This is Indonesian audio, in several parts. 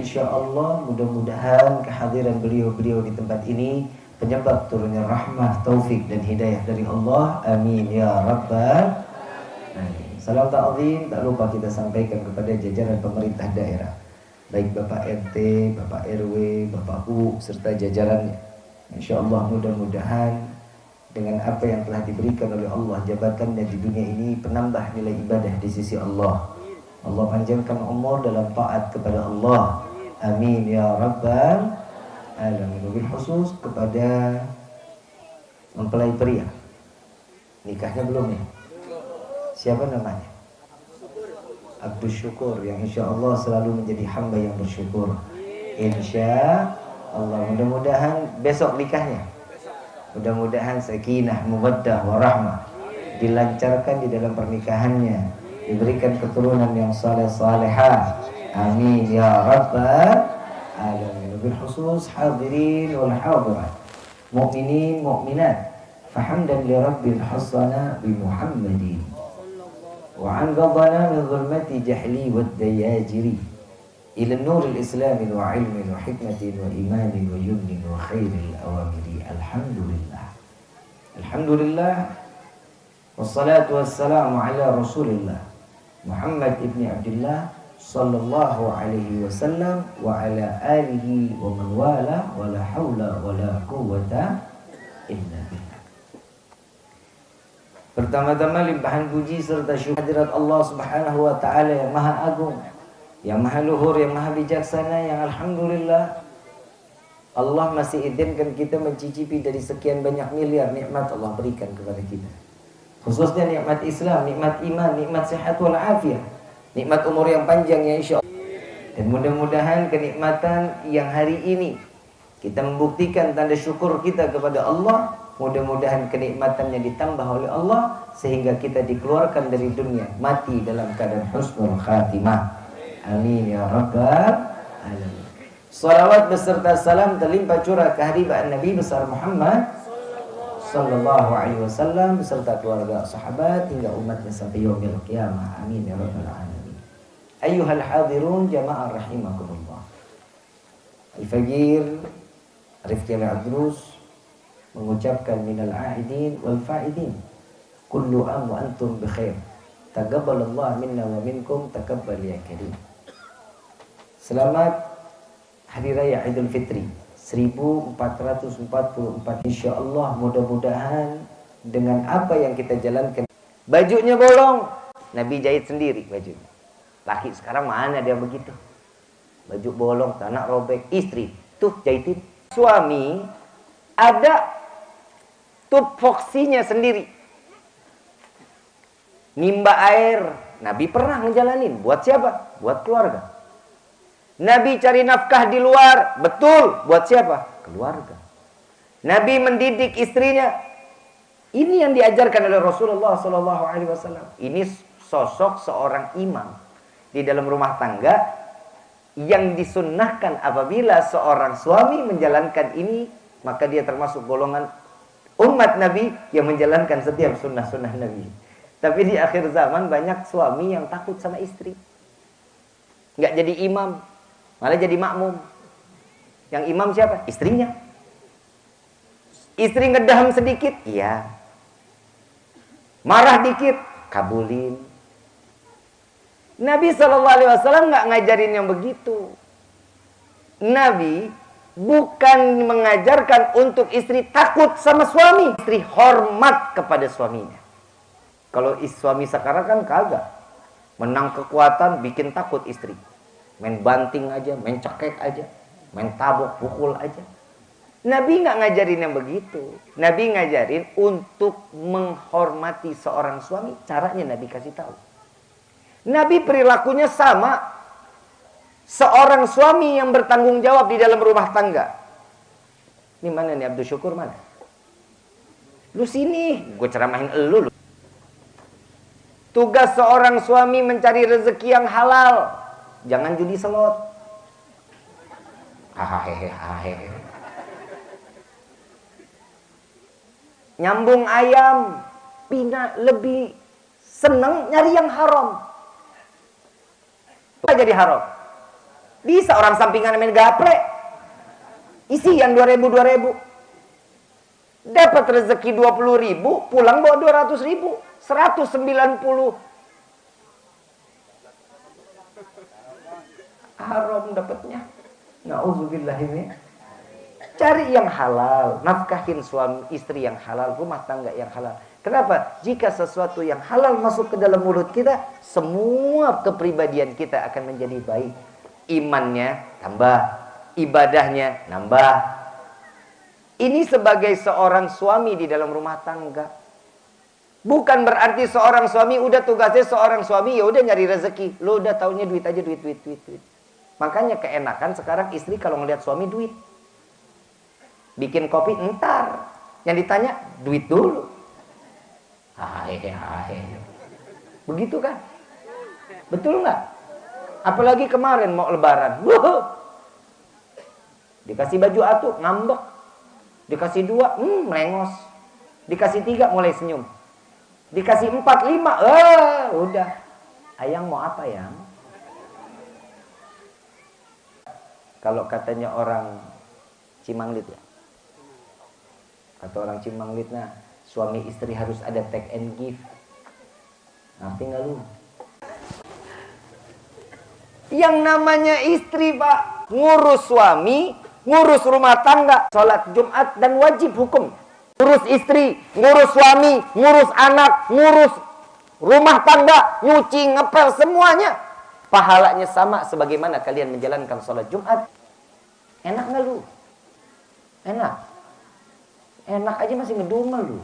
insya Allah mudah-mudahan kehadiran beliau-beliau di tempat ini penyebab turunnya rahmah, taufik dan hidayah dari Allah. Amin ya rabbal alamin. Salam ta'zim tak lupa kita sampaikan kepada jajaran pemerintah daerah, baik Bapak RT, Bapak RW, Bapak U serta jajarannya. Insya Allah mudah-mudahan dengan apa yang telah diberikan oleh Allah jabatannya di dunia ini penambah nilai ibadah di sisi Allah. Allah panjangkan umur dalam taat kepada Allah. Amin ya rabbal alamin. Wabil khusus kepada mempelai pria, nikahnya belum ya? Siapa namanya? Abdul Syukur, yang insya Allah selalu menjadi hamba yang bersyukur. Insya Allah mudah-mudahan besok nikahnya. Mudah-mudahan sakinah, mawaddah, warahmah dilancarkan di dalam pernikahannya, diberikan keturunan yang saleh-salehah. Amin ya rabbal alamin. Bil khusus hadirin wal hadirat, mukminin mukminat, fahamdan li rabbil hasana bi Muhammadin wa an ghadana min zulmati jahli wad dayajiri ila nur al-islam wa ilmin wa hikmatin wa imanin wa yumnin wa khairil awamiri. Alhamdulillah, alhamdulillah, wassalatu wassalamu ala rasulillah Muhammad ibn Abdullah sallallahu alaihi wasallam wa ala alihi wa man wala wa la hawla wa la quwwata illa billah. Pertama-tama limpahan puji serta syukur hadirat Allah subhanahu wa ta'ala yang maha agung, yang maha luhur, yang maha bijaksana, yang alhamdulillah Allah masih izinkan kita mencicipi dari sekian banyak miliar nikmat Allah berikan kepada kita. Khususnya nikmat Islam, nikmat iman, nikmat sehat wal afiat, nikmat umur yang panjang ya insya Allah. Dan mudah-mudahan kenikmatan yang hari ini kita membuktikan tanda syukur kita kepada Allah, mudah-mudahan kenikmatannya ditambah oleh Allah sehingga kita dikeluarkan dari dunia mati dalam keadaan husnul khatimah. Amin ya rabbal alamin. Salawat beserta salam terlimpah curah kehadiran Nabi besar Muhammad sallallahu alaihi wasallam beserta keluarga, sahabat hingga umatnya sampai yaumil qiyamah. Amin ya rabbal alamin. Ayyuhal hadirun jamaah rahimakumullah. Al-Fajir Rifqi al-Adrus mengucapkan minal aidin wal faidin kullu am wa antum bi khair. Taqabbalallahu minna wa minkum taqabbal ya karim. Selamat Hari Raya Idul Fitri 1444. Insyaallah mudah-mudahan dengan apa yang kita jalankan. Bajunya bolong, Nabi jahit sendiri bajunya. Laki sekarang mana dia begitu? Baju bolong, tanah robek, istri tuh jahitin. Suami ada tupoksinya sendiri. Nimba air, Nabi pernah ngejalanin. Buat siapa? Buat keluarga. Nabi cari nafkah di luar, betul. Buat siapa? Keluarga. Nabi mendidik istrinya. Ini yang diajarkan oleh Rasulullah SAW. Ini sosok seorang imam di dalam rumah tangga yang disunnahkan. Apabila seorang suami menjalankan ini, maka dia termasuk golongan umat Nabi yang menjalankan setiap sunnah-sunnah Nabi. Tapi di akhir zaman banyak suami yang takut sama istri, nggak jadi imam, malah jadi makmum. Yang imam siapa? Istrinya. Istri ngedaham sedikit, iya. Marah dikit, kabulin. Nabi SAW nggak ngajarin yang begitu. Nabi bukan mengajarkan untuk istri takut sama suami. Istri hormat kepada suaminya. Kalau suami sekarang kan kagak. Menang kekuatan bikin takut istri. Main banting aja, main cekek aja, main tabok, pukul aja. Nabi nggak ngajarin yang begitu. Nabi ngajarin untuk menghormati seorang suami. Caranya Nabi kasih tahu. Nabi perilakunya sama. Seorang suami yang bertanggung jawab di dalam rumah tangga. Ini mana nih Abdul Syukur mana? Lu sini, gue ceramahin elu. Tugas seorang suami mencari rezeki yang halal. Jangan judi slot. Hahaha. Nyambung ayam, Pina lebih seneng nyari yang haram. Apa jadi haram? Bisa orang sampingan main gaplek. Isi yang 2000. Dapat rezeki 20.000, pulang bawa 200.000. 190. Haram dapatnya. Nauzubillahi. Cari yang halal, nafkahin suami istri yang halal, rumah tangga yang halal. Kenapa? Jika sesuatu yang halal masuk ke dalam mulut kita, semua kepribadian kita akan menjadi baik. Imannya tambah, ibadahnya nambah. Ini sebagai seorang suami di dalam rumah tangga. Bukan berarti seorang suami udah tugasnya seorang suami ya udah nyari rezeki. Lo udah taunya duit aja, duit. Makanya keenakan sekarang istri kalau ngelihat suami duit. Bikin kopi entar. Yang ditanya duit dulu. Hai. Begitu kan? Betul nggak? Apalagi kemarin mau lebaran. Dikasih baju atuh, ngambek. Dikasih 2, melengos. Dikasih 3, mulai senyum. Dikasih 4, 5, udah. Ayang mau apa ya? Kalau katanya orang Cimanglit ya. Kata orang Cimanglit, nah, suami istri harus ada take and give. Ngerti nggak lu? Yang namanya istri, Pak, ngurus suami, ngurus rumah tangga, sholat Jumat dan wajib hukum. Ngurus istri, ngurus suami, ngurus anak, ngurus rumah tangga, nyuci, ngepel, semuanya. Pahalanya sama sebagaimana kalian menjalankan sholat Jumat. Enak nggak lu? Enak. Enak aja masih ngedumel lu.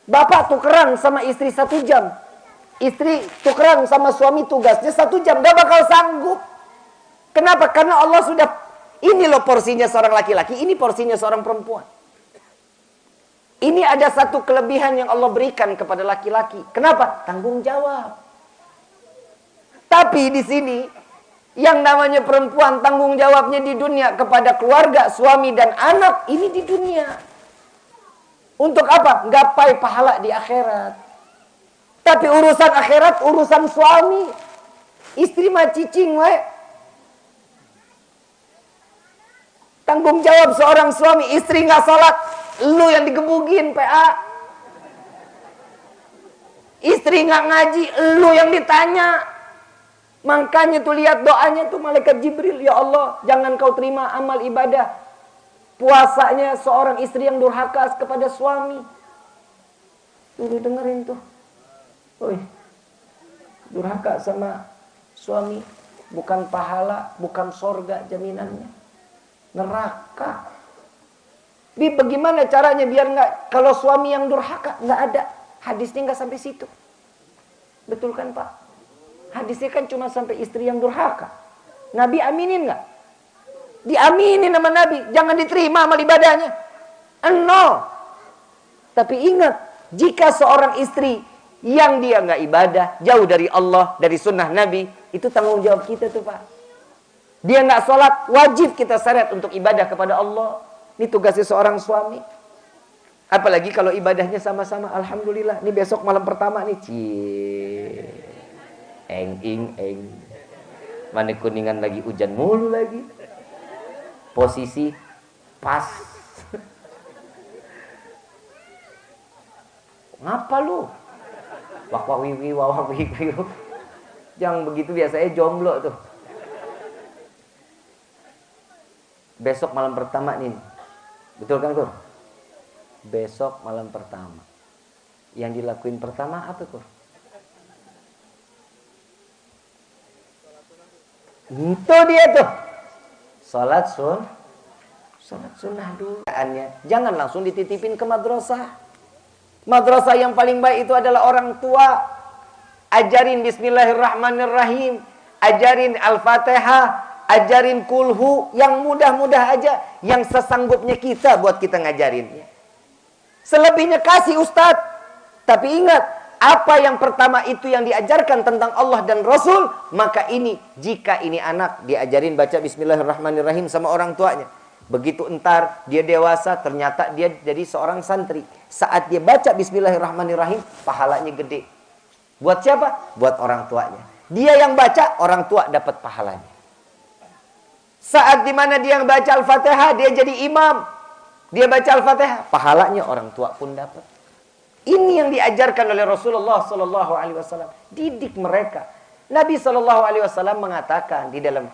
Bapak tukeran sama istri 1 jam. Istri tukeran sama suami tugasnya 1 jam. Gak bakal sanggup. Kenapa? Karena Allah sudah, ini loh porsinya seorang laki-laki, ini porsinya seorang perempuan. Ini ada satu kelebihan yang Allah berikan kepada laki-laki. Kenapa? Tanggung jawab. Tapi di sini yang namanya perempuan tanggung jawabnya di dunia kepada keluarga, suami dan anak, ini di dunia. Untuk apa? Gapai pahala di akhirat. Tapi urusan akhirat, urusan suami. Istri mah cicing we. Tanggung jawab seorang suami, istri nggak salat, lu yang digebugin PA. Istri nggak ngaji, lu yang ditanya. Makanya tuh lihat doanya tuh malaikat Jibril, ya Allah, jangan kau terima amal ibadah puasanya seorang istri yang durhaka kepada suami. Tuh dengerin tuh. Woi. Durhaka sama suami bukan pahala, bukan sorga jaminannya. Neraka. Bi bagaimana caranya biar nggak, kalau suami yang durhaka nggak ada, hadisnya nggak sampai situ. Betul kan Pak? Hadisnya kan cuma sampai istri yang durhaka. Nabi aminin nggak? Diaminin sama Nabi. Jangan diterima amal ibadahnya. No. Tapi ingat, jika seorang istri yang dia nggak ibadah, jauh dari Allah, dari sunnah Nabi, itu tanggung jawab kita tuh Pak. Dia nggak sholat, wajib kita syarat untuk ibadah kepada Allah. Ini tugasnya seorang suami. Apalagi kalau ibadahnya sama-sama. Alhamdulillah. Ini besok malam pertama nih. Eng. Mana Kuningan lagi hujan mulu lagi. Posisi pas. Ngapa lu? Wak. Jangan begitu, biasanya jomblo tuh. Besok malam pertama nih. Betul kan Kur? Besok malam pertama. Yang dilakuin pertama apa Kur? Itu dia tuh. Salat sunnah dulu. Jangan langsung dititipin ke madrasah. Madrasah yang paling baik itu adalah orang tua. Ajarin bismillahirrahmanirrahim. Ajarin Al-Fatihah. Ajarin kulhu. Yang mudah-mudah aja. Yang sesanggupnya kita buat kita ngajarinnya. Selebihnya kasih Ustadz. Tapi ingat, apa yang pertama itu yang diajarkan tentang Allah dan Rasul, maka ini, jika ini anak diajarin baca bismillahirrahmanirrahim sama orang tuanya. Begitu entar dia dewasa, ternyata dia jadi seorang santri. Saat dia baca bismillahirrahmanirrahim, pahalanya gede. Buat siapa? Buat orang tuanya. Dia yang baca, orang tua dapat pahalanya. Saat dimana dia yang baca Al-Fatihah, dia jadi imam. Dia baca Al-Fatihah, pahalanya orang tua pun dapat. Ini yang diajarkan oleh Rasulullah SAW. Didik mereka. Nabi SAW mengatakan di dalam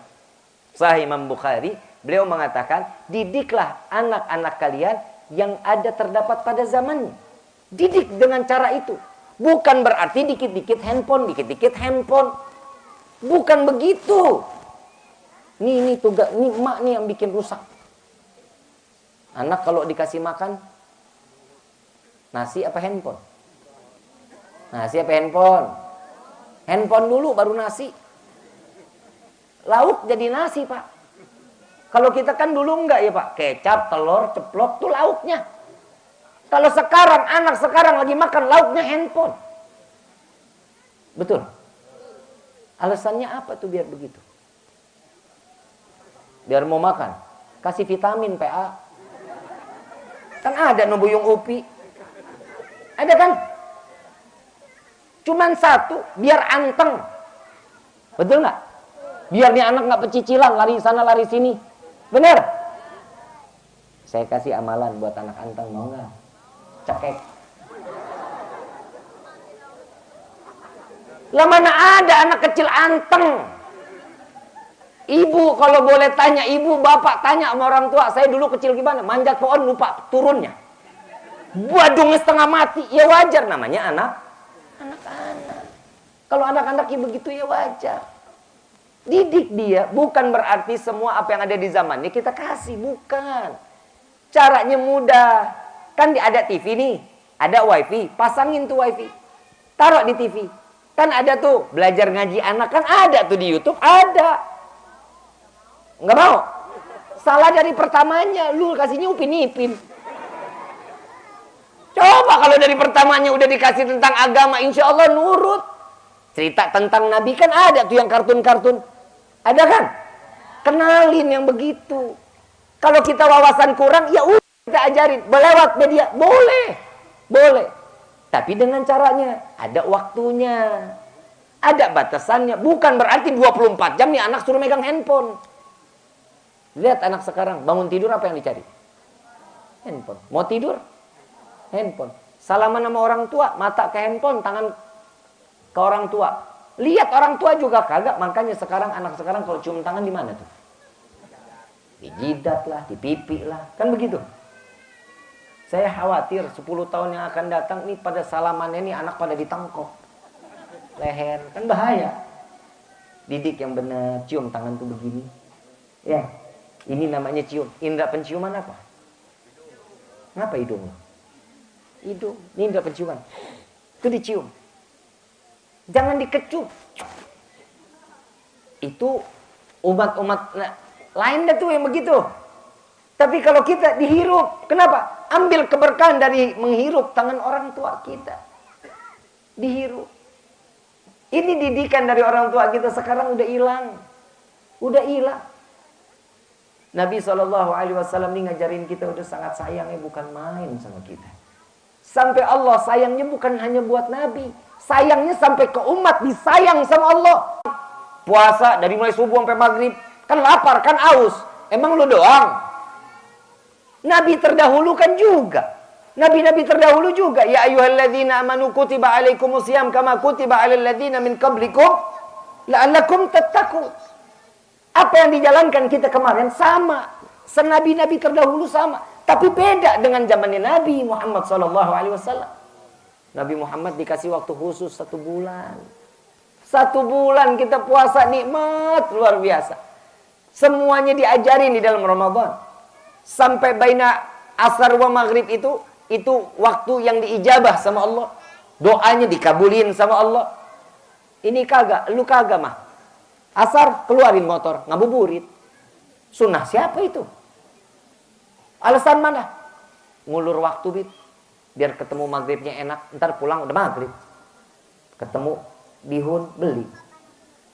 Sahih Imam Bukhari, beliau mengatakan, didiklah anak-anak kalian yang ada terdapat pada zamannya. Didik dengan cara itu. Bukan berarti dikit-dikit handphone, dikit-dikit handphone. Bukan begitu. Ini tugas, ini emak nih yang bikin rusak. Anak kalau dikasih makan, nasi apa handphone? Nasi apa handphone? Handphone dulu baru nasi. Lauk jadi nasi, Pak. Kalau kita kan dulu enggak ya, Pak. Kecap, telur, ceplok tuh lauknya. Kalau sekarang, anak sekarang lagi makan lauknya handphone. Betul? Alasannya apa tuh biar begitu? Biar mau makan. Kasih vitamin, PA. Kan ada nubuyung upi. Ada kan? Cuman satu, biar anteng. Betul nggak? Biar nih anak nggak pecicilan, lari sana lari sini. Bener? Saya kasih amalan buat anak anteng, mau nggak? Cekek. Lah mana ada anak kecil anteng? Ibu kalau boleh tanya, ibu bapak tanya sama orang tua, saya dulu kecil gimana? Manjat pohon lupa turunnya. Badungnya setengah mati, ya wajar namanya anak-anak. Kalau anak-anak ya begitu ya wajar. Didik dia, bukan berarti semua apa yang ada di zamannya kita kasih, bukan. Caranya mudah. Kan ada TV nih, ada wifi, pasangin tuh wifi. Taruh di TV. Kan ada tuh belajar ngaji anak, kan ada tuh di YouTube, ada. Nggak mau? Salah dari pertamanya, lu kasihnya upin-ipin. Coba kalau dari pertamanya udah dikasih tentang agama, insya Allah nurut. Cerita tentang Nabi kan ada tuh yang kartun-kartun. Ada kan? Kenalin yang begitu. Kalau kita wawasan kurang, ya udah kita ajarin. Lewat media, boleh. Boleh. Tapi dengan caranya, ada waktunya. Ada batasannya. Bukan berarti 24 jam nih anak suruh megang handphone. Lihat anak sekarang, bangun tidur apa yang dicari? Handphone. Mau tidur? Handphone. Salaman sama orang tua, mata ke handphone, tangan ke orang tua. Lihat orang tua juga kagak. Makanya sekarang anak sekarang kalau cium tangan di mana tuh? Di jidat lah, di pipi lah. Kan begitu. Saya khawatir 10 tahun yang akan datang nih pada salamannya nih anak pada ditangkop. Leher. Kan bahaya. Didik yang benar, cium tangan tuh begini. Ya. Ini namanya cium. Indra penciuman apa? Ngapa hidung? Hidung. Ini indra penciuman. Itu dicium. Jangan dikecup. Itu umat-umat lain dah tuh yang begitu. Tapi kalau kita dihirup, kenapa? Ambil keberkahan dari menghirup tangan orang tua kita. Dihirup. Ini didikan dari orang tua kita sekarang udah hilang. Udah hilang. Nabi SAW ini ngajarin kita udah sangat sayangnya, bukan main sama kita. Sampai Allah sayangnya bukan hanya buat Nabi. Sayangnya sampai ke umat disayang sama Allah. Puasa dari mulai subuh sampai maghrib. Kan lapar, kan aus. Emang lu doang? Nabi terdahulu kan juga. Nabi-nabi terdahulu juga. Ya ayyuhalladzina amanu kutiba alaikumusiyam kama kutiba alal ladzina min qablikum la'allakum tattaqun. Apa yang dijalankan kita kemarin sama. Senabi-nabi terdahulu sama. Tapi beda dengan zamannya Nabi Muhammad SAW. Nabi Muhammad dikasih waktu khusus 1 bulan. 1 bulan kita puasa nikmat luar biasa. Semuanya diajarin di dalam Ramadan. Sampai baina asar wa maghrib itu waktu yang diijabah sama Allah. Doanya dikabulin sama Allah. Ini kagak, lu kagak mah. Asar keluarin motor, ngabuburit. Sunnah siapa itu? Alasan mana? Ngulur waktu bit. Biar ketemu maghribnya enak. Ntar pulang udah maghrib. Ketemu bihun, beli.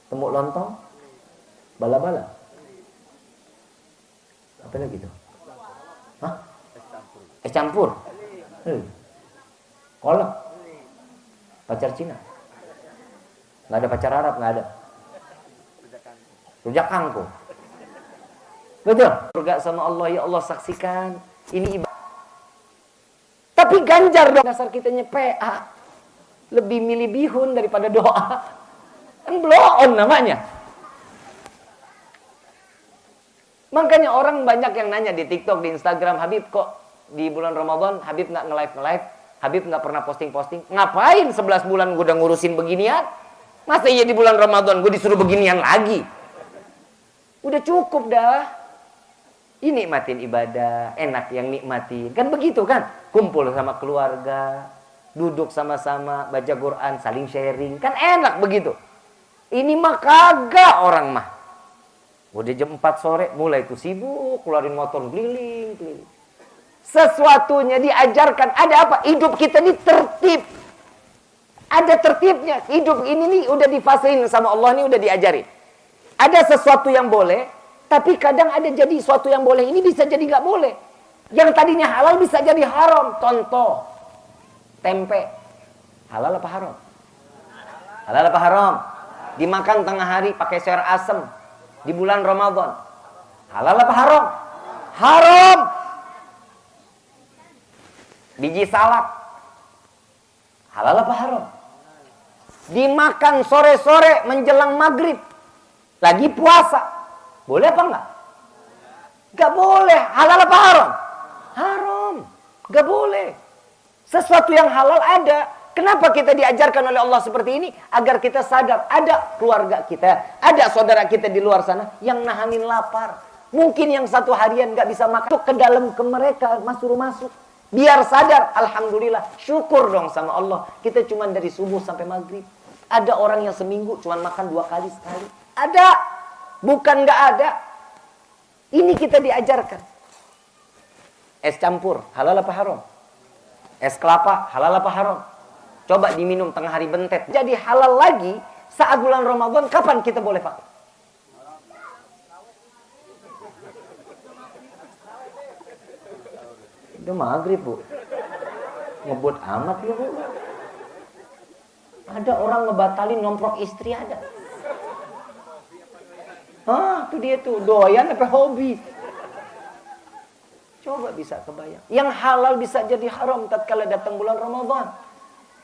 Ketemu lontong, bala-bala. Apa lagi tuh? Hah? Es campur. Kolak. Pacar Cina. Nggak ada pacar Arab, nggak ada. Rujak kangkung. Betul. Surga sama Allah, ya Allah saksikan. Ini ibadah. Tapi ganjar dong. Dasar kitanya PA. Lebih milih bihun daripada doa. Kan blow on namanya. Makanya orang banyak yang nanya di TikTok, di Instagram, Habib kok di bulan Ramadan Habib nggak nge-live, Habib nggak pernah posting. Ngapain 11 bulan gue udah ngurusin beginian? Masa iya di bulan Ramadan gue disuruh beginian lagi? Udah cukup dah. Ini nikmatin ibadah, enak yang nikmatin. Kan begitu kan? Kumpul sama keluarga, duduk sama-sama, baca Quran, saling sharing. Kan enak begitu. Ini mah kagak orang mah. Udah jam 4 sore, mulai tuh sibuk, keluarin motor, keliling. Sesuatunya diajarkan. Ada apa? Hidup kita ini tertib. Ada tertibnya. Hidup ini nih udah difasein sama Allah nih, udah diajarin. Ada sesuatu yang boleh, tapi kadang ada jadi sesuatu yang boleh ini bisa jadi nggak boleh. Yang tadinya halal bisa jadi haram. Contoh, tempe. Halal apa haram? Halal apa haram? Dimakan tengah hari pakai sayur asem di bulan Ramadan. Halal apa haram? Haram. Biji salak. Halal apa haram? Dimakan sore-sore menjelang maghrib. Lagi puasa. Boleh apa enggak? Enggak boleh. Halal apa haram? Haram. Enggak boleh. Sesuatu yang halal ada. Kenapa kita diajarkan oleh Allah seperti ini? Agar kita sadar. Ada keluarga kita. Ada saudara kita di luar sana yang nahanin lapar. Mungkin yang satu harian enggak bisa makan. Ke dalam ke mereka. Suruh masuk. Biar sadar. Alhamdulillah. Syukur dong sama Allah. Kita cuma dari subuh sampai maghrib. Ada orang yang seminggu cuma makan 2 kali sekali. Ada. Bukan nggak ada. Ini kita diajarkan. Es campur, halal apa haram? Es kelapa, halal apa haram? Coba diminum tengah hari bentet. Jadi halal lagi saat bulan Ramadan, kapan kita boleh pakai? Udah maghrib, Bu. Ngebut amat ya, Bu. Ada orang ngebatalin nomprok istri ada. Itu dia tuh, doyan apa hobi. Coba bisa kebayang. Yang halal bisa jadi haram tatkala datang bulan Ramadan.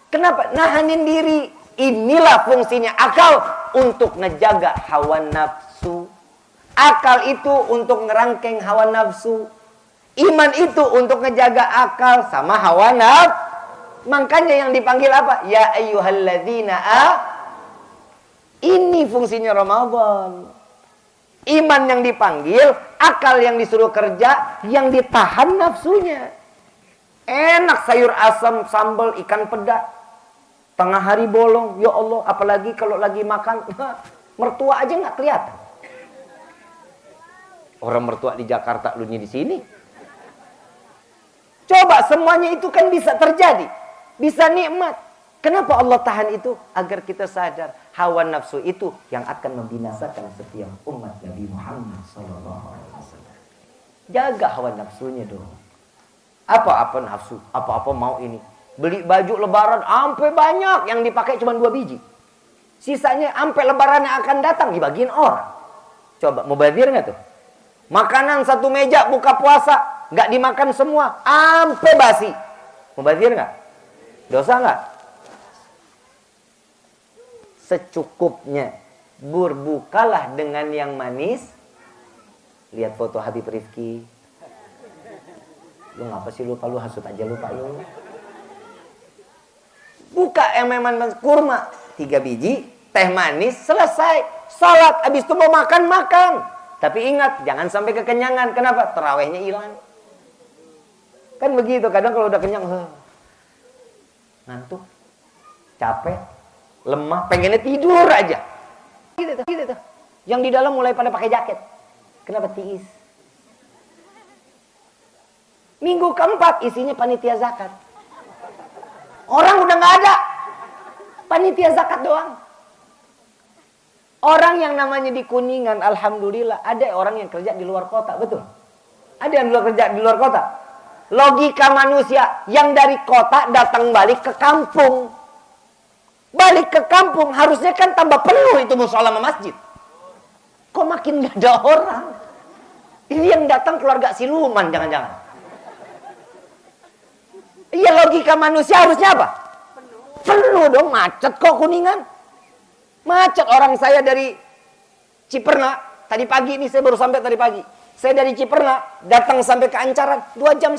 Kenapa? Nahanin diri. Inilah fungsinya akal untuk ngejaga hawa nafsu. Akal itu untuk ngerangkeng hawa nafsu. Iman itu untuk ngejaga akal sama hawa nafsu. Makanya yang dipanggil apa? Ya ayyuhalladzina Ini fungsinya Ramadan. Iman yang dipanggil, akal yang disuruh kerja, yang ditahan nafsunya. Enak sayur asam, sambal, ikan peda. Tengah hari bolong, ya Allah, apalagi kalau lagi makan, mertua aja nggak kelihatan. Orang mertua di Jakarta, lu di sini. Coba semuanya itu kan bisa terjadi, bisa nikmat. Kenapa Allah tahan itu? Agar kita sadar hawa nafsu itu yang akan membinasakan setiap umat Nabi Muhammad SAW. Jaga hawa nafsunya dong. Apa-apa nafsu, apa-apa mau ini. Beli baju lebaran sampai banyak, yang dipakai cuma 2 biji. Sisanya sampai lebaran yang akan datang dibagiin orang. Coba mau bazir nggak tuh? Makanan satu meja buka puasa nggak dimakan semua, sampai basi. Mau bazir nggak? Dosa nggak? Secukupnya. Berbukalah dengan yang manis. Lihat foto Habib Rifki. Lu ngapa sih lupa, lu hasut aja lupa lu. Buka yang memang kurma 3 biji, teh manis, selesai. Salat, habis itu mau makan. Tapi ingat, jangan sampai kekenyangan. Kenapa? Terawihnya hilang. Kan begitu, kadang kalau udah kenyang, ngantuk, capek, lemah, pengennya tidur aja. Gitu tuh. Yang di dalam mulai pada pakai jaket. Kenapa? Tiis. Minggu keempat isinya panitia zakat. Orang udah nggak ada. Panitia zakat doang. Orang yang namanya di Kuningan, alhamdulillah, ada orang yang kerja di luar kota, betul? Ada yang kerja di luar kota. Logika manusia yang dari kota datang balik ke kampung. Balik ke kampung harusnya kan tambah penuh itu musola sama masjid. Kok makin gak ada orang? Ini yang datang keluarga siluman jangan-jangan. Iya, logika manusia harusnya apa? Penuh dong, macet kok Kuningan. Macet. Orang saya dari Ciperna, tadi pagi ini saya baru sampai tadi pagi. Saya dari Ciperna datang sampai ke Ancaran 2,5 jam.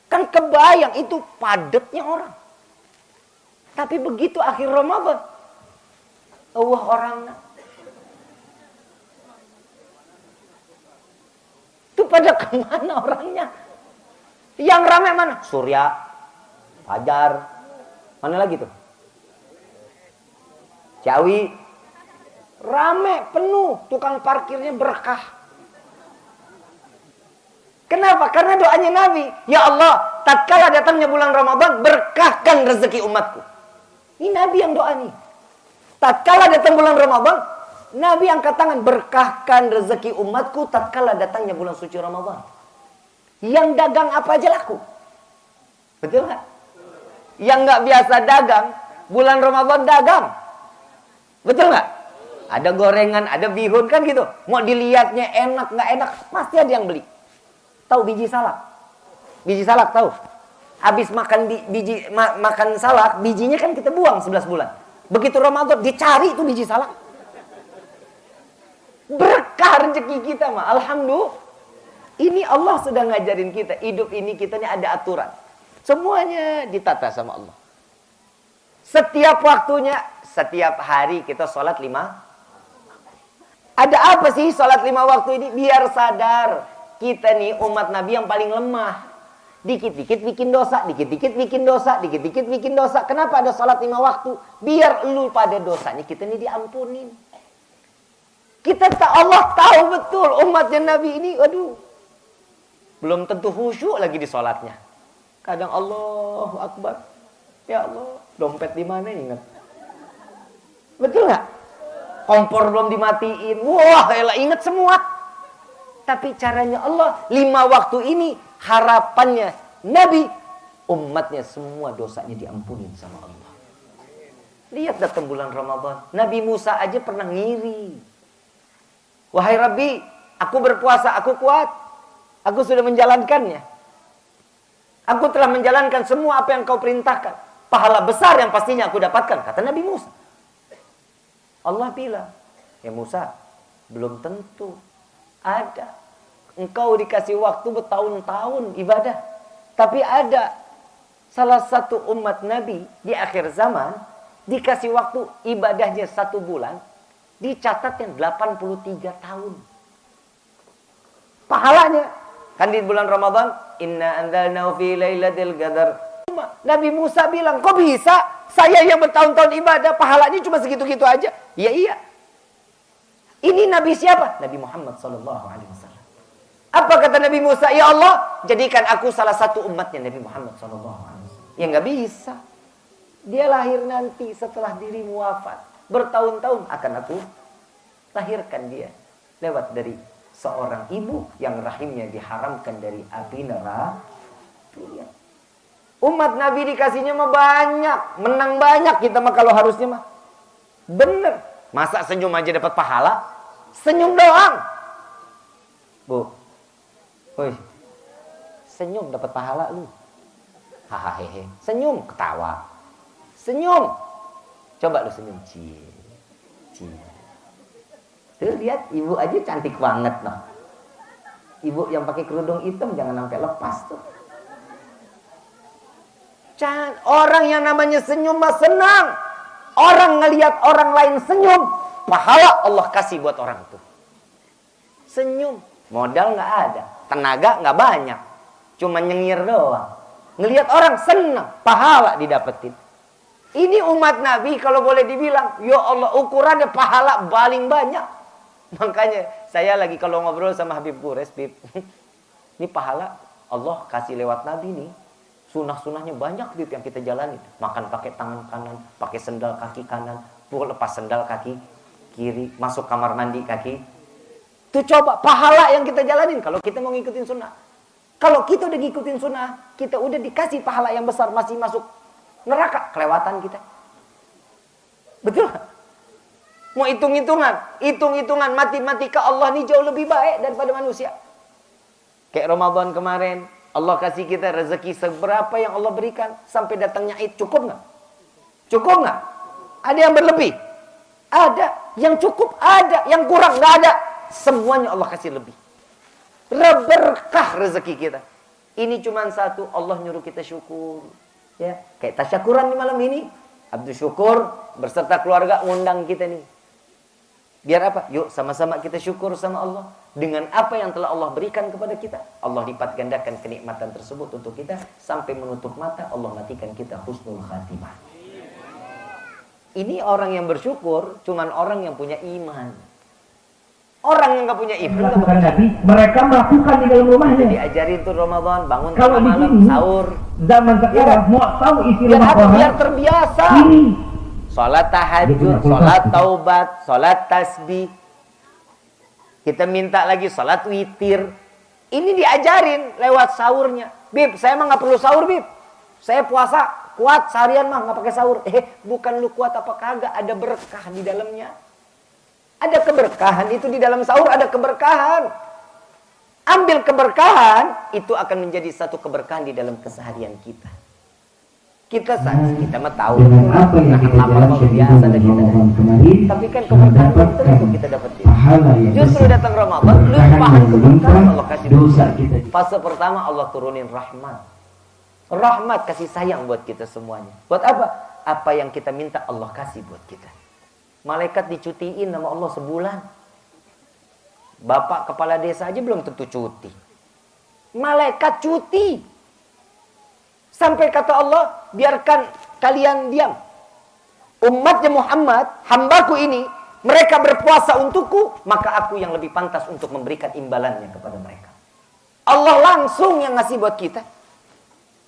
Kan kebayang itu padatnya orang. Tapi begitu akhir Ramadan, orangnya itu pada kemana orangnya? Yang ramai mana? Surya, Fajar, mana lagi tuh? Ciawi, rame, penuh, tukang parkirnya berkah. Kenapa? Karena doanya Nabi, ya Allah, tatkala datangnya bulan Ramadan, berkahkan rezeki umatku. Ini Nabi yang doa nih. Tatkala datang bulan Ramadan, Nabi angkat tangan, berkahkan rezeki umatku tatkala datangnya bulan suci Ramadan. Yang dagang apa aja laku. Betul nggak? Yang nggak biasa dagang, bulan Ramadan dagang. Betul nggak? Ada gorengan, ada bihun kan gitu. Mau dilihatnya enak nggak enak, pasti ada yang beli. Tahu biji salak? Biji salak tahu? Habis makan makan salak, bijinya kan kita buang 11 bulan. Begitu Ramadan dicari itu biji salak. Berkah rezeki kita mah, alhamdulillah. Ini Allah sudah ngajarin kita, hidup ini kita ini ada aturan. Semuanya ditata sama Allah. Setiap waktunya, setiap hari kita sholat 5. Ada apa sih sholat 5 waktu ini? Biar sadar kita nih umat Nabi yang paling lemah. Dikit-dikit bikin dosa, dikit-dikit bikin dosa, dikit-dikit bikin dosa. Kenapa ada sholat 5 waktu? Biar lu pada dosanya kita ini diampunin. Allah tahu betul umatnya Nabi ini, aduh, belum tentu khusyuk lagi di sholatnya. Kadang Allahu Akbar, ya Allah, dompet di mana ingat? Betul nggak? Kompor belum dimatiin, wah, elah ingat semua. Tapi caranya Allah 5 waktu ini harapannya Nabi umatnya semua dosanya diampunin sama Allah. Lihat datang bulan Ramadan, Nabi Musa aja pernah ngiri. Wahai Rabbi, aku berpuasa, aku kuat. Aku sudah menjalankannya. Aku telah menjalankan semua apa yang kau perintahkan. Pahala besar yang pastinya aku dapatkan, kata Nabi Musa. Allah bilang, ya Musa, belum tentu. Ada. Engkau dikasih waktu bertahun-tahun ibadah. Tapi ada salah satu umat Nabi di akhir zaman, dikasih waktu ibadahnya 1 bulan, dicatatnya 83 tahun. Pahalanya, kan di bulan Ramadan, inna anzalnahu fi lailatul qadar. Nabi Musa bilang, kok bisa? Saya yang bertahun-tahun ibadah, pahalanya cuma segitu-gitu aja. Ya iya. Ini Nabi siapa? Nabi Muhammad SAW. Apa kata Nabi Musa? Ya Allah, jadikan aku salah satu umatnya Nabi Muhammad SAW. Ya nggak bisa. Dia lahir nanti setelah dirimu wafat. Bertahun-tahun akan aku lahirkan dia. Lewat dari seorang ibu yang rahimnya diharamkan dari api neraka. Umat Nabi dikasihnya mah banyak. Menang banyak kita mah kalau harusnya mah. Bener. Masa senyum aja dapat pahala? Senyum doang. Bu. Woi. Senyum dapat pahala lu. Hahaha. Senyum ketawa. Senyum. Coba lu senyum. Cie. Tuh lihat ibu aja cantik banget noh. Ibu yang pakai kerudung hitam jangan sampai lepas tuh. Orang yang namanya senyum mah senang. Orang ngelihat orang lain senyum, pahala Allah kasih buat orang tuh. Senyum, modal nggak ada, tenaga nggak banyak, cuma nyengir doang. Ngelihat orang senang, pahala didapetin. Ini umat Nabi kalau boleh dibilang, ya Allah ukurannya pahala paling banyak. Makanya saya lagi kalau ngobrol sama Habib Qures, Bib, ini pahala Allah kasih lewat Nabi nih. Sunah-sunahnya banyak Bib yang kita jalani. Makan pakai tangan kanan, pakai sendal kaki kanan, lepas sendal kaki kiri, masuk kamar mandi kaki. Itu coba pahala yang kita jalanin kalau kita mau ngikutin sunnah. Kalau kita udah ngikutin sunnah, kita udah dikasih pahala yang besar, masih masuk Neraka kelewatan kita. Betul? Mau hitung-hitungan matematika Allah ini jauh lebih baik daripada manusia. Kayak Ramadan kemarin, Allah kasih kita rezeki seberapa yang Allah berikan sampai datangnya Id, cukup nggak? Cukup nggak? Ada yang berlebih? Ada. Yang cukup ada, yang kurang nggak ada. Semuanya Allah kasih lebih. Berkah rezeki kita. Ini cuma satu, Allah nyuruh kita syukur. Ya, kayak tasyakuran di malam ini. Abdul Syukur berserta keluarga ngundang kita nih. Biar apa? Yuk sama-sama kita syukur sama Allah. Dengan apa yang telah Allah berikan kepada kita. Allah lipat gandakan kenikmatan tersebut untuk kita. Sampai menutup mata, Allah matikan kita husnul khatimah. Ini orang yang bersyukur, cuman orang yang punya iman. Orang yang gak punya iman, mereka melakukan di dalam rumahnya. Diajarin tuh Ramadan, bangun kalau tengah malam, sahur. Zaman sekarang mau tahu isi rumah biar terbiasa. Ini Sholat tahajud, sholat taubat, sholat tasbih. Kita minta lagi sholat witir. Ini diajarin lewat sahurnya. Bib, saya mah gak perlu sahur, Bib. Saya puasa, kuat seharian mah gak pakai sahur. Bukan lu kuat apa kagak, ada berkah di dalamnya. Ada keberkahan, itu di dalam sahur ada keberkahan. Ambil keberkahan, itu akan menjadi satu keberkahan di dalam keseharian kita. Kita mah tahu apa yang kita jalankan biasa dan kita. kemarin, Tapi kan keberkahan belum tentu kita dapetin. Justru datang Ramadan, lu paham keberkahan Allah kasih dosa kita. Fase pertama Allah turunin rahmat. Rahmat kasih sayang buat kita semuanya. Buat apa? Apa yang kita minta Allah kasih buat kita. Malaikat dicutiin sama Allah sebulan. Bapak kepala desa aja belum tentu cuti. Malaikat cuti. Sampai kata Allah, biarkan kalian diam. Umatnya Muhammad, hambaku ini, mereka berpuasa untukku, maka aku yang lebih pantas untuk memberikan imbalannya kepada mereka. Allah langsung yang ngasih buat kita.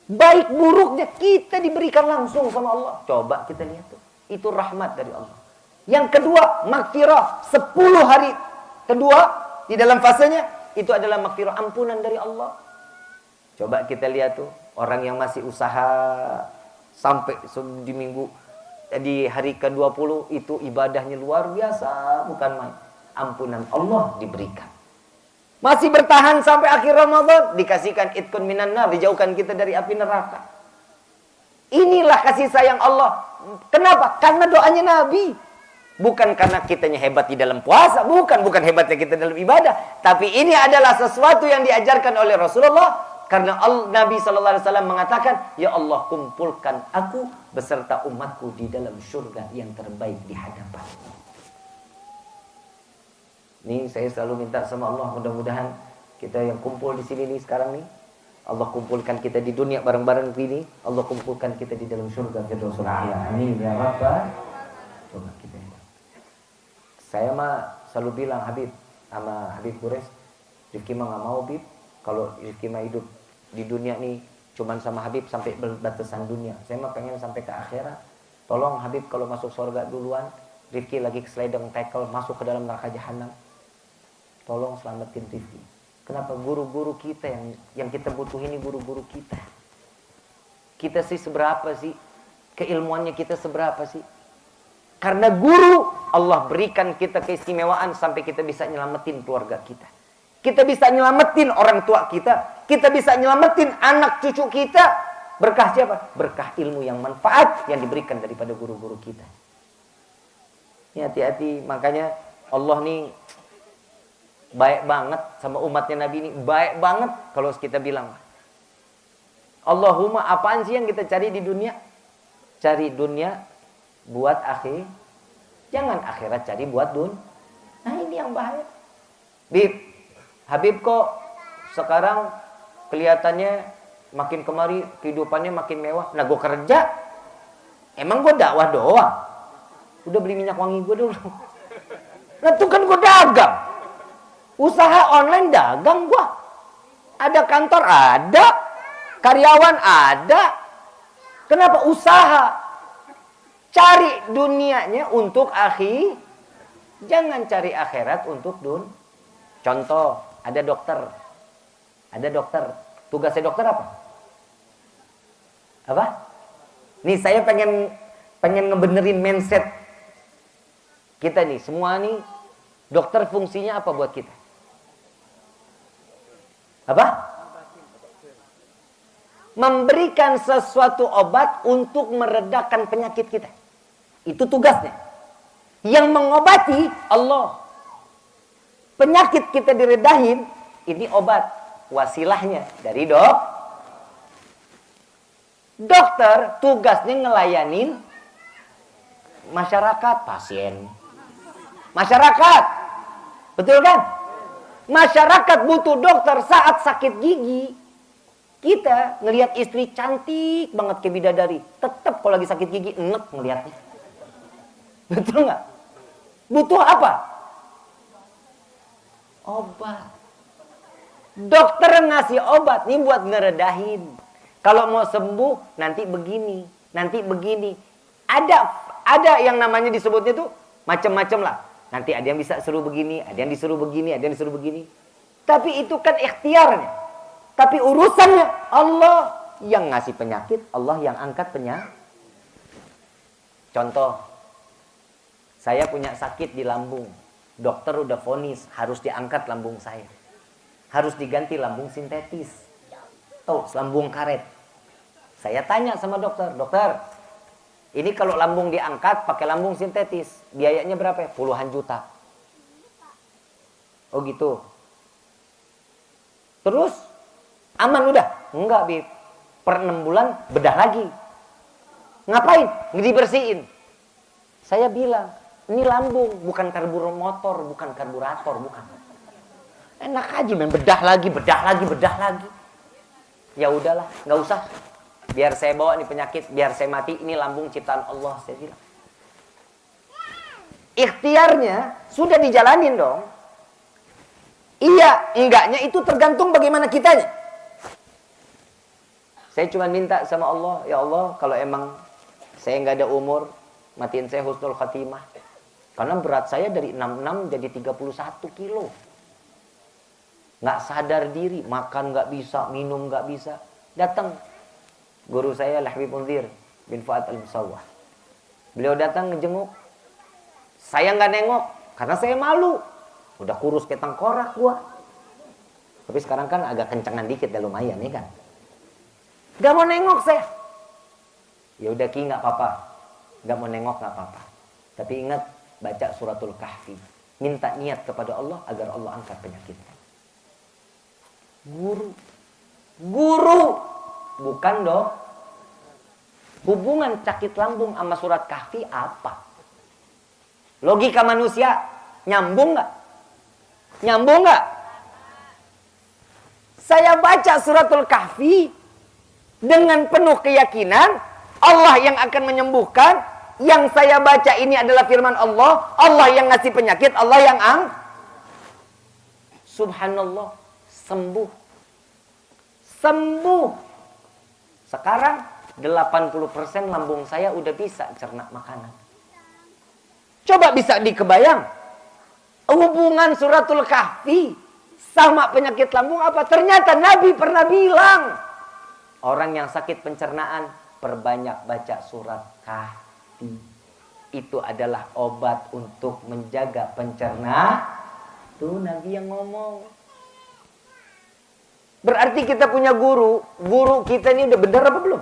Baik buruknya kita diberikan langsung sama Allah. Coba kita lihat tuh. Itu rahmat dari Allah. Yang kedua, maghfirah 10 hari kedua di dalam fasenya itu adalah maghfirah, ampunan dari Allah. Coba kita lihat tuh, orang yang masih usaha sampai di minggu di hari ke-20 itu ibadahnya luar biasa, bukan main. Ampunan Allah diberikan. Masih bertahan sampai akhir Ramadan, dikasihkan itqun minan nar, dijauhkan kita dari api neraka. Inilah kasih sayang Allah. Kenapa? Karena doanya Nabi. Bukan karena kitanya hebat di dalam puasa, bukan hebatnya kita dalam ibadah, tapi ini adalah sesuatu yang diajarkan oleh Rasulullah karena Nabi sallallahu alaihi wasallam mengatakan, "Ya Allah, kumpulkan aku beserta umatku di dalam surga yang terbaik di hadapan-Mu." Ini saya selalu minta sama Allah, mudah-mudahan kita yang kumpul di sini nih sekarang nih, Allah kumpulkan kita di dunia bareng-bareng ini, Allah kumpulkan kita di dalam surga Firdaus A'la. Amin ya rabbal. Coba kita. Saya mah selalu bilang Habib sama Habib Quraisy, Rifki mah gak mau Bib, kalau Rifki mah hidup di dunia nih cuman sama Habib sampai batasan dunia. Saya mah pengen sampai ke akhirat. Tolong Habib kalau masuk surga duluan, Rifki lagi kesliding tackle masuk ke dalam neraka jahanam. Tolong selamatin Rifki. Kenapa? Guru-guru kita yang kita butuh ini guru-guru kita. Kita sih seberapa sih? Keilmuannya kita seberapa sih? Karena guru Allah berikan kita keistimewaan sampai kita bisa nyelamatin keluarga kita. Kita bisa nyelamatin orang tua kita. Kita bisa nyelamatin anak cucu kita. Berkah siapa? Berkah ilmu yang manfaat yang diberikan daripada guru-guru kita. Ini hati-hati. Makanya Allah nih baik banget sama umatnya Nabi ini. Baik banget kalau kita bilang. Allahumma apaan sih yang kita cari di dunia? Cari dunia buat akhir, jangan akhirat cari buat dun. Nah ini yang bahaya. Bib, Habib kok sekarang kelihatannya makin kemari kehidupannya makin mewah. Nah gue kerja, emang gue dakwah doang. Udah beli minyak wangi gue dulu. Nah itu kan gue dagang, usaha online dagang gue. Ada kantor ada, karyawan ada. Kenapa? Usaha. Cari dunianya untuk akhir, jangan cari akhirat untuk dun. Contoh, ada dokter. Tugasnya dokter apa? Apa? Nih saya pengen ngebenerin mindset kita nih. Semua nih, dokter fungsinya apa buat kita? Apa? Memberikan sesuatu obat untuk meredakan penyakit kita. Itu tugasnya. Yang mengobati Allah. Penyakit kita diredahin, ini obat. Wasilahnya dari dokter tugasnya ngelayanin masyarakat, pasien. Masyarakat. Betul kan? Masyarakat butuh dokter saat sakit gigi. Kita ngelihat istri cantik banget kayak bidadari. Tetap kalau lagi sakit gigi enek ngelihatnya. Betul nggak? Butuh apa? Obat. Dokter ngasih obat nih buat ngeredahin. Kalau mau sembuh nanti begini, nanti begini. Ada yang namanya disebutnya tuh macam-macam lah. Nanti ada yang bisa suruh begini, ada yang disuruh begini, ada yang disuruh begini. Tapi itu kan ikhtiarnya. Tapi urusannya Allah yang ngasih penyakit, Allah yang angkat penyakit. Contoh, saya punya sakit di lambung. Dokter udah vonis harus diangkat lambung saya. Harus diganti lambung sintetis. Tuh, lambung karet. Saya tanya sama dokter, dokter, ini kalau lambung diangkat pakai lambung sintetis, biayanya berapa ya? Puluhan juta. Oh gitu. Terus, aman udah? Enggak, Bib. Per 6 bulan bedah lagi. Ngapain? Dibersihin. Saya bilang, ini lambung, bukan karburator, bukan karburator, bukan. Enak aja main bedah lagi. Ya udahlah, nggak usah. Biar saya bawa nih penyakit, biar saya mati, ini lambung ciptaan Allah, saya bilang. Ikhtiarnya sudah dijalanin dong. Iya, enggaknya itu tergantung bagaimana kitanya. Saya cuma minta sama Allah, ya Allah, kalau emang saya nggak ada umur, matiin saya husnul khatimah. Karena berat saya dari 66 jadi 31 kilo. Nggak sadar diri, makan nggak bisa, minum nggak bisa. Datang guru saya Habib Unzir bin Fuad Al-Musawwah. Beliau datang ngejenguk. Saya nggak nengok karena saya malu. Udah kurus kayak tengkorak gua. Tapi sekarang kan agak kencengan dikit, dah lumayan ya kan. Gak mau nengok saya. Ya udah Ki, nggak apa-apa. Gak mau nengok nggak apa-apa. Tapi ingat baca suratul Kahfi. Minta niat kepada Allah agar Allah angkat penyakitnya. Guru, bukan dong. Hubungan sakit lambung sama surat Kahfi apa? Logika manusia nyambung nggak? Nyambung nggak? Saya baca suratul Kahfi dengan penuh keyakinan Allah yang akan menyembuhkan. Yang saya baca ini adalah firman Allah. Allah yang ngasih penyakit, Allah yang Subhanallah, sembuh. Sekarang 80% lambung saya udah bisa cerna makanan. Coba bisa dikebayang hubungan suratul Kahfi sama penyakit lambung apa? Ternyata Nabi pernah bilang, orang yang sakit pencernaan perbanyak baca surat Kahfi. Itu adalah obat untuk menjaga pencernaan. Tuh Nabi yang ngomong. Berarti kita punya guru. Guru kita ini udah benar apa belum?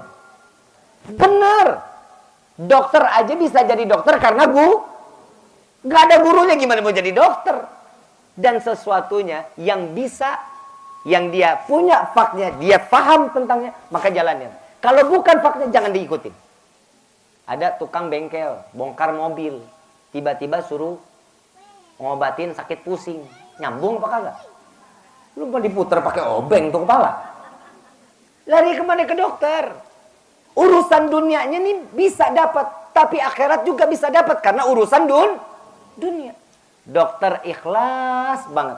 Benar. Dokter aja bisa jadi dokter karena gak ada gurunya, gimana mau jadi dokter? Dan sesuatunya yang bisa, yang dia punya faknya, dia paham tentangnya, maka jalannya. Kalau bukan faknya jangan diikutin. Ada tukang bengkel, bongkar mobil, tiba-tiba suruh ngobatin sakit pusing. Nyambung apa kagak? Lu mau diputer pakai obeng tuh kepala. Lari kemana? Ke dokter. Urusan dunianya nih bisa dapat, tapi akhirat juga bisa dapat karena urusan dunia. Dokter ikhlas banget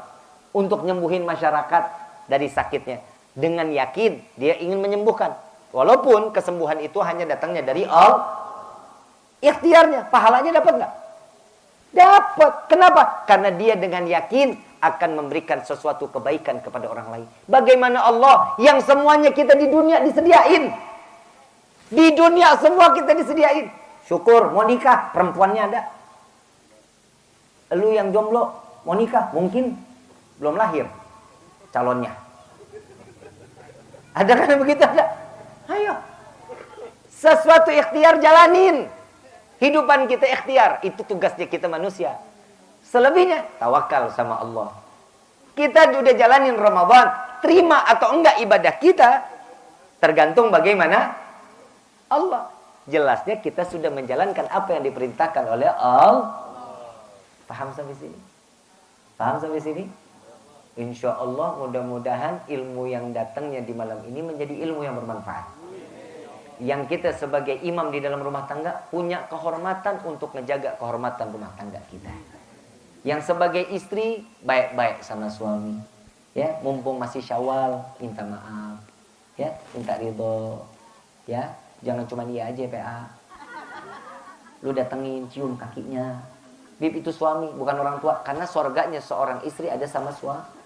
untuk nyembuhin masyarakat dari sakitnya. Dengan yakin dia ingin menyembuhkan. Walaupun kesembuhan itu hanya datangnya dari Allah. Ikhtiarnya, pahalanya dapat nggak? Dapat. Kenapa? Karena dia dengan yakin akan memberikan sesuatu kebaikan kepada orang lain. Bagaimana Allah yang semuanya kita di dunia disediain? Di dunia semua kita disediain. Syukur, mau nikah, perempuannya ada. Lu yang jomblo, mau nikah, mungkin belum lahir calonnya. Ada kan begitu ada? Ayo. Sesuatu ikhtiar jalanin. Hidupan kita ikhtiar, itu tugasnya kita manusia. Selebihnya tawakal sama Allah. Kita sudah jalanin Ramadan, terima atau enggak ibadah kita tergantung bagaimana Allah. Jelasnya kita sudah menjalankan apa yang diperintahkan oleh Allah. Paham sampai sini? Paham sampai sini? Insya Allah mudah-mudahan ilmu yang datangnya di malam ini menjadi ilmu yang bermanfaat. Yang kita sebagai imam di dalam rumah tangga punya kehormatan untuk menjaga kehormatan rumah tangga kita. Yang sebagai istri baik-baik sama suami, ya, mumpung masih Syawal minta maaf, ya, minta ridho, ya, jangan cuma dia aja PA. Lu datengin cium kakinya. Bib itu suami bukan orang tua, karena surganya seorang istri ada sama suami.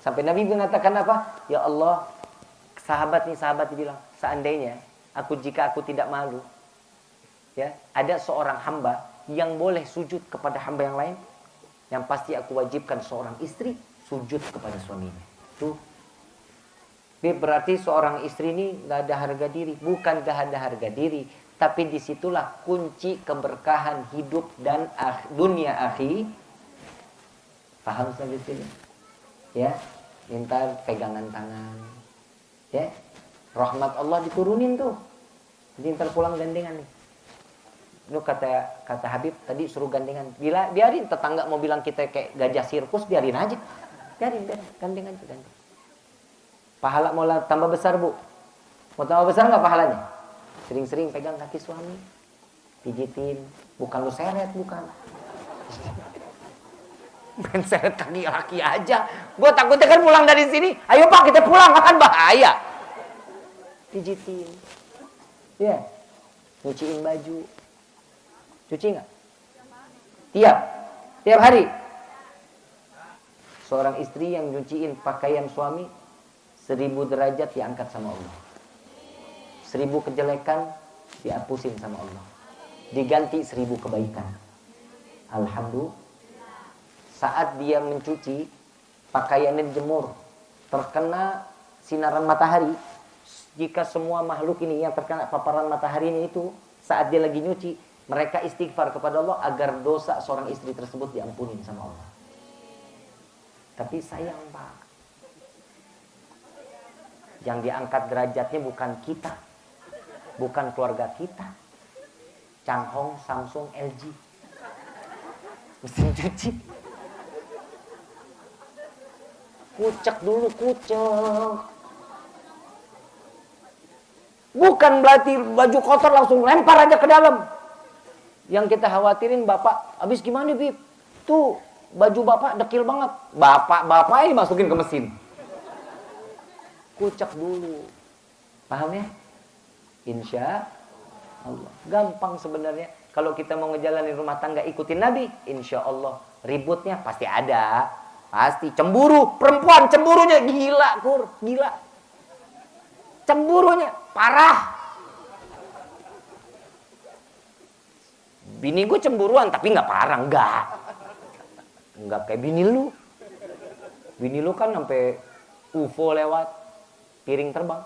Sampai Nabi mengatakan apa? Ya Allah, sahabat dibilang, seandainya jika aku tidak malu, ya, ada seorang hamba yang boleh sujud kepada hamba yang lain, yang pasti aku wajibkan seorang istri sujud kepada suaminya. Tuh. Berarti seorang istri ini gak ada harga diri. Bukan gak ada harga diri, tapi disitulah kunci keberkahan hidup dan dunia akhi. Paham sampai sini? Ya, minta pegangan tangan. Ya, rahmat Allah diturunin tuh. Jadi ntar pulang gandengan nih. Lu kata Habib tadi suruh gandengan. Biarin tetangga mau bilang kita kayak gajah sirkus, biarin aja. Biarin, gandengan aja. Pahala mau tambah besar, Bu. Mau tambah besar nggak pahalanya? Sering-sering pegang kaki suami, pijitin. Bukan lu seret, bukan. Main seret kaki laki aja. Gue takutnya kan pulang dari sini. Ayo Pak, kita pulang, kan bahaya. Pijitin. Ya. Nyuciin baju. Cuci nggak? Tiap hari. Seorang istri yang nyuciin pakaian suami, 1000 derajat diangkat sama Allah. 1000 kejelekan dihapusin sama Allah. Diganti 1000 kebaikan. Alhamdulillah. Saat dia mencuci, pakaiannya dijemur, terkena sinaran matahari. Jika semua makhluk ini yang terkena paparan mataharinya itu, saat dia lagi nyuci, mereka istighfar kepada Allah agar dosa seorang istri tersebut diampunin sama Allah. Tapi sayang Pak, yang diangkat derajatnya bukan kita, bukan keluarga kita. Changhong, Samsung, LG, mesin cuci. Kucek dulu, kucek. Bukan berarti baju kotor langsung lempar aja ke dalam. Yang kita khawatirin bapak, habis gimana Bib? Tuh, baju bapak dekil banget. Bapak ini masukin ke mesin. Kucek dulu. Paham ya? Insya Allah. Gampang sebenarnya. Kalau kita mau ngejalanin rumah tangga ikutin Nabi, insya Allah ributnya pasti ada. Pasti cemburu, perempuan cemburunya gila, gila. Cemburunya parah. Bini gue cemburuan tapi nggak parah, nggak kayak bini lu. Bini lu kan sampai UFO lewat, piring terbang,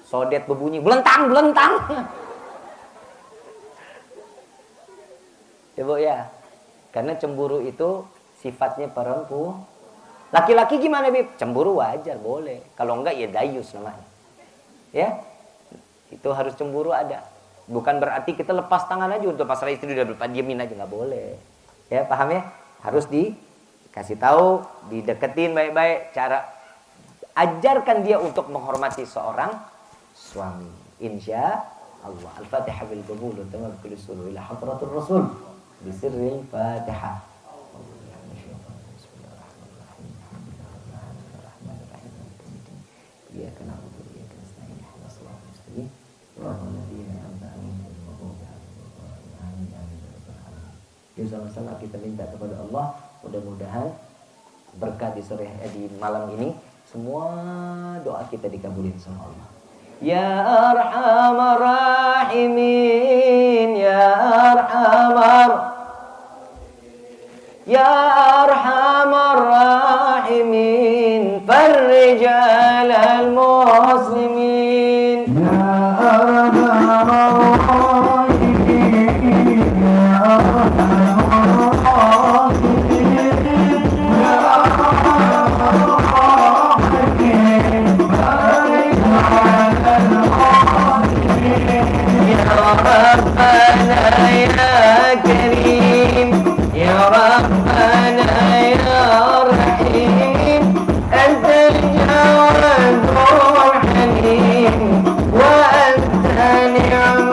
sodet berbunyi, belentang. Ya Bu ya, karena cemburu itu sifatnya perempuan. Laki-laki gimana Bib? Cemburu wajar, boleh. Kalau enggak ya dayus namanya. Ya, itu harus cemburu ada. Bukan berarti kita lepas tangan aja untuk masalah istri udah lupa, diemin aja, nggak boleh. Ya, paham ya? Harus dikasih tahu, dideketin baik-baik. Cara ajarkan dia untuk menghormati seorang suami. Insya Allah. Al-Fatihah bil qabul wa tamakkul sulul ila hadratur Rasul bi sirril Fatihah. Yuk sama-sama kita minta kepada Allah, mudah-mudahan berkah di malam ini semua doa kita dikabulin sama Allah. يا أرحم الراحمين يا أرحم الراحمين فرج على المسلمين يا أرحم الراحمين يا أرحم الراحمين يا أرحم الراحمين فرج على المسلمين يا ربنا يا كريم يا ربنا يا رحيم أنت الجواد الحليم وأنت نعم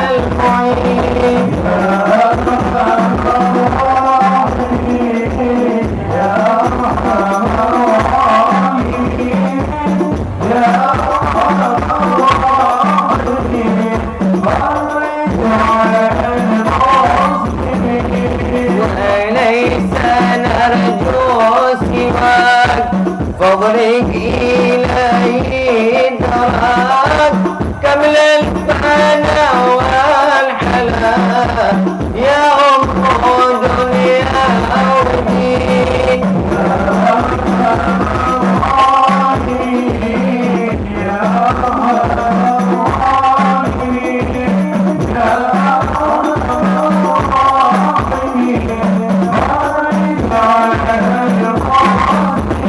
المعين وليس نرجو سواك فاضرب إليه دراك كمل الفنا والحلا يا أم دنيا ودين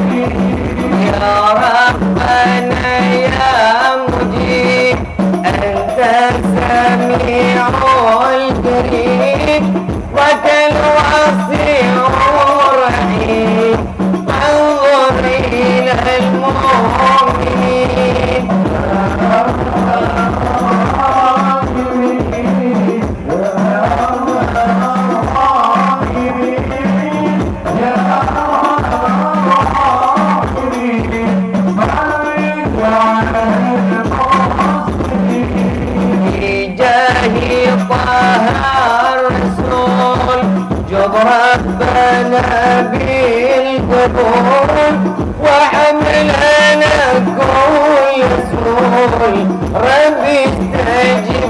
يا ربنا يا مجيب أنت السميع القريب وكالواسع الرحيم انظر إلى المؤمنين بجاه طه الرسول جب ربنا بالقبول وحملنا كل سول ربي استجب